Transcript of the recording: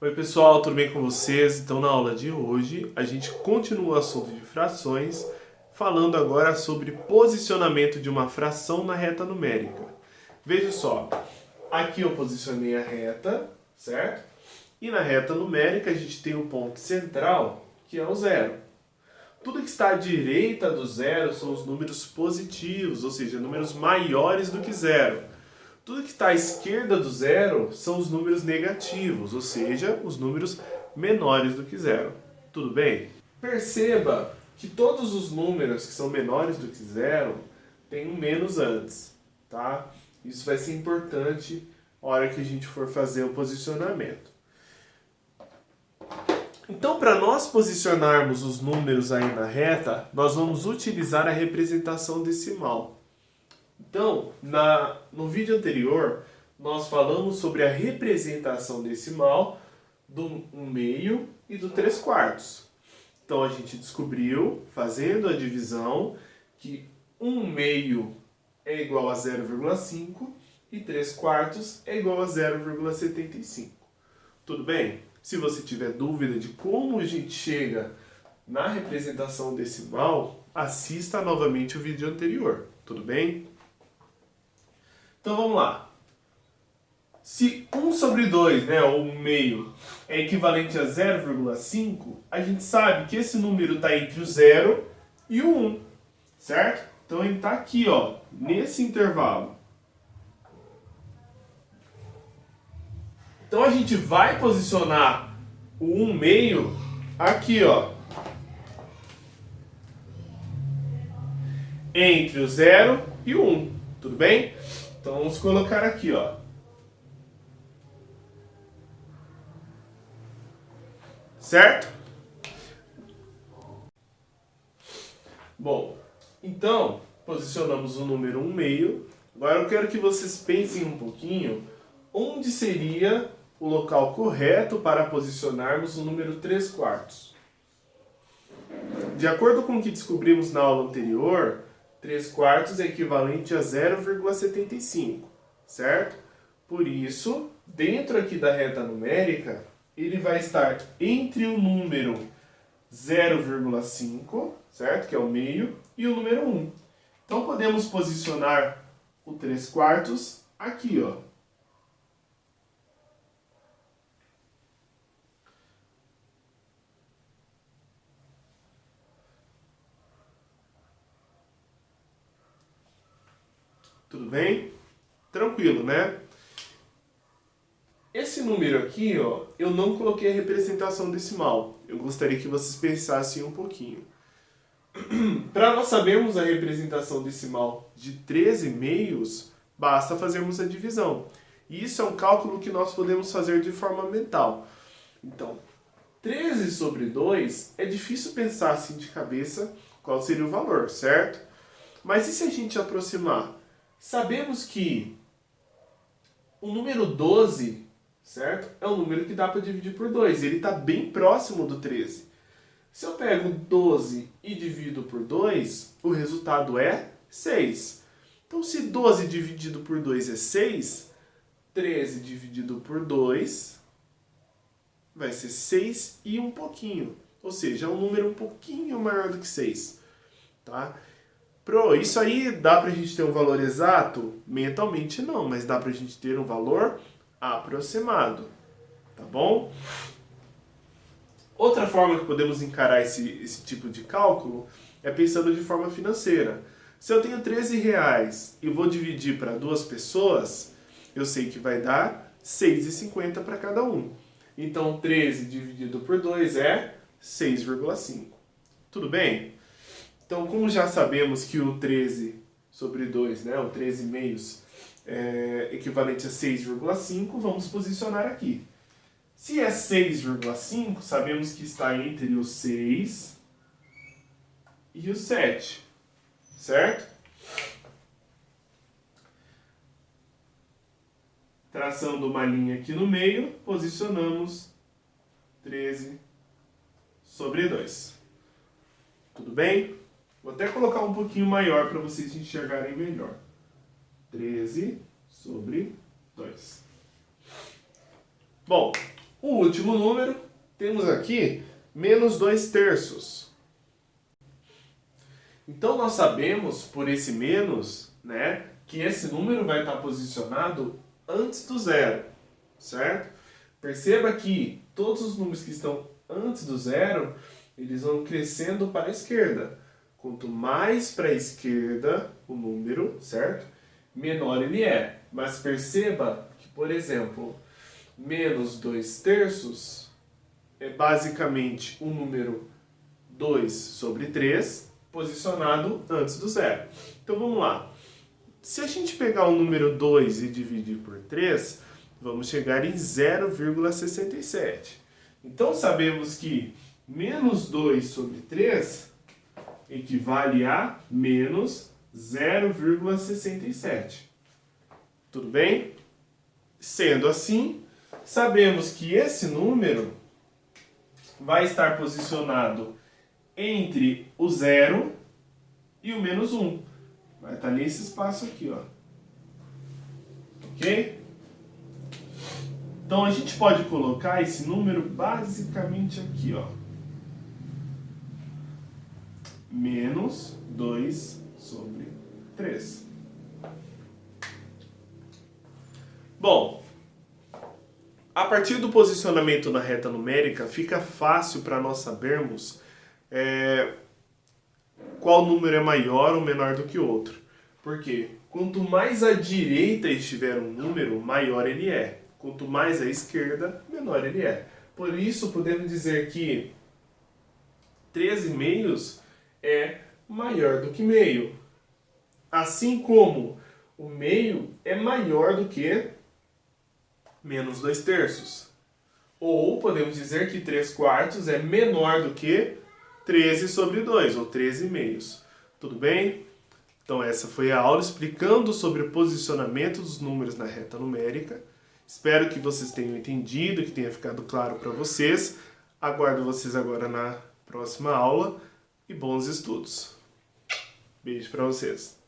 Oi pessoal, tudo bem com vocês? Então na aula de hoje a gente continua o assunto de frações, falando agora sobre posicionamento de uma fração na reta numérica. Veja só, aqui eu posicionei a reta, certo? E na reta numérica a gente tem o ponto central, que é o zero. Tudo que está à direita do zero são os números positivos, ou seja, números maiores do que zero. Tudo que está à esquerda do zero são os números negativos, ou seja, os números menores do que zero. Tudo bem? Perceba que todos os números que são menores do que zero têm um menos antes, tá? Isso vai ser importante na hora que a gente for fazer o posicionamento. Então, para nós posicionarmos os números aí na reta, nós vamos utilizar a representação decimal. Então, no vídeo anterior, nós falamos sobre a representação decimal do 1/2 e do 3/4. Então, a gente descobriu, fazendo a divisão, que 1/2 é igual a 0,5 e 3/4 é igual a 0,75. Tudo bem? Se você tiver dúvida de como a gente chega na representação decimal, assista novamente o vídeo anterior. Tudo bem? Então vamos lá. Se 1 sobre 2, ou 1/2, é equivalente a 0,5, a gente sabe que esse número está entre o 0 e o 1, certo? Então ele está aqui, nesse intervalo. Então a gente vai posicionar o 1/2 aqui, entre o 0 e o 1, tudo bem? Então vamos colocar aqui, certo? Bom, então posicionamos o número 1/2. Agora eu quero que vocês pensem um pouquinho onde seria o local correto para posicionarmos o número 3/4. De acordo com o que descobrimos na aula anterior, 3/4 é equivalente a 0,75, certo? Por isso, dentro aqui da reta numérica, ele vai estar entre o número 0,5, certo? Que é o meio, e o número 1. Então podemos posicionar o 3/4 aqui, Tudo bem? Tranquilo, né? Esse número aqui, eu não coloquei a representação decimal. Eu gostaria que vocês pensassem um pouquinho. Para nós sabermos a representação decimal de 13/2, basta fazermos a divisão. E isso é um cálculo que nós podemos fazer de forma mental. Então, 13 sobre 2 é difícil pensar assim de cabeça qual seria o valor, certo? Mas e se a gente aproximar? Sabemos que o número 12, certo? É um número que dá para dividir por 2. Ele está bem próximo do 13. Se eu pego 12 e divido por 2, o resultado é 6. Então, se 12 dividido por 2 é 6, 13 dividido por 2 vai ser 6 e um pouquinho. Ou seja, é um número um pouquinho maior do que 6. Tá? Isso aí dá pra gente ter um valor exato? Mentalmente não, mas dá pra gente ter um valor aproximado, tá bom? Outra forma que podemos encarar esse tipo de cálculo é pensando de forma financeira. Se eu tenho 13 reais e vou dividir para 2 pessoas, eu sei que vai dar 6,50 para cada um. Então 13 dividido por 2 é 6,5. Tudo bem? Então, como já sabemos que o 13 sobre 2, o 13/2, é equivalente a 6,5, vamos posicionar aqui. Se é 6,5, sabemos que está entre o 6 e o 7, certo? Traçando uma linha aqui no meio, posicionamos 13 sobre 2. Tudo bem? Vou até colocar um pouquinho maior para vocês enxergarem melhor. 13 sobre 2. Bom, O último número, temos aqui menos 2/3. Então nós sabemos, por esse menos, né, que esse número vai estar posicionado antes do zero, certo? Perceba que todos os números que estão antes do zero, eles vão crescendo para a esquerda. Quanto mais para a esquerda o número, certo? Menor ele é. Mas perceba que, por exemplo, menos 2/3 é basicamente o número 2/3 posicionado antes do zero. Então vamos lá. Se a gente pegar o número 2 e dividir por 3, vamos chegar em 0,67. Então sabemos que menos 2/3 equivale a menos 0,67. Tudo bem? Sendo assim, sabemos que esse número vai estar posicionado entre o 0 e o menos 1. Vai estar nesse espaço aqui, ó. Ok? Então a gente pode colocar esse número basicamente aqui, ó. Menos 2/3. Bom, a partir do posicionamento na reta numérica, fica fácil para nós sabermos qual número é maior ou menor do que o outro. Porque quanto mais à direita estiver um número, maior ele é. Quanto mais à esquerda, menor ele é. Por isso, podemos dizer que 13/2 é maior do que meio. Assim como o meio é maior do que menos 2/3. Ou podemos dizer que 3/4 é menor do que 13/2, ou 13/2. Tudo bem? Então essa foi a aula explicando sobre o posicionamento dos números na reta numérica. Espero que vocês tenham entendido, que tenha ficado claro para vocês. Aguardo vocês agora na próxima aula e bons estudos. Beijo para vocês.